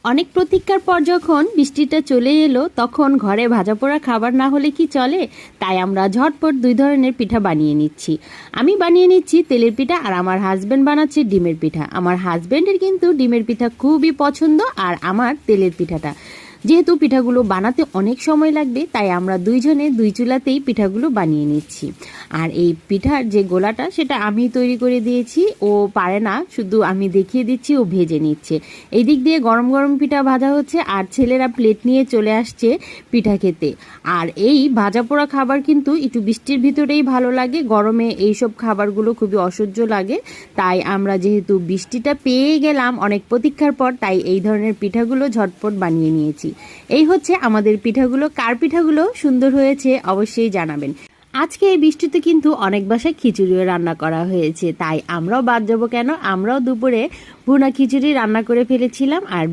অনেক প্রতীক্ষার পর যখন বৃষ্টিটা চলে এলো তখন ঘরে ভাজা পোড়া খাবার না হলে কি চলে, তাই আমরা ঝটপট দুই ধরনের পিঠা বানিয়ে নিচ্ছি। আমি বানিয়ে নিচ্ছি তেলের পিঠা আর আমার হাজব্যান্ড বানাচ্ছে ডিমের পিঠা। আমার হাজব্যান্ডের কিন্তু ডিমের পিঠা খুবই পছন্দ আর আমার তেলের পিঠাটা। যেহেতু পিঠাগুলো বানাতে অনেক সময় লাগবে তাই আমরা দুইজনে দুই চুলাতেই পিঠাগুলো বানিয়ে নিচ্ছি। আর এই পিঠার যে গোলাটা সেটা আমি তৈরি করে দিয়েছি, ও পারে না, শুধু আমি দেখিয়ে দিচ্ছি, ও ভেজে নিচ্ছে। এই দিক দিয়ে গরম গরম পিঠা ভাজা হচ্ছে আর ছেলেরা প্লেট নিয়ে চলে আসছে পিঠা খেতে। আর এই ভাজা পোড়া খাবার কিন্তু একটু বৃষ্টির ভিতরেই ভালো লাগে, গরমে এইসব খাবারগুলো খুবই অসহ্য লাগে। তাই আমরা যেহেতু বৃষ্টিটা পেয়ে গেলাম অনেক প্রতীক্ষার পর, তাই এই ধরনের পিঠাগুলো ঝটপট বানিয়ে নিয়েছি। এই হচ্ছে আমাদের পিঠাগুলো। কার পিঠাগুলো সুন্দর হয়েছে অবশ্যই জানাবেন। আজকে এই বৃষ্টিতে কিন্তু অনেক বাসায় খিচুড়িও রান্না করা হয়েছে, তাই আমরাও বাদ যাবো কেন, আমরাও দুপুরে ভুনা খিচুড়ি রান্না করে ফেলেছিলাম। আর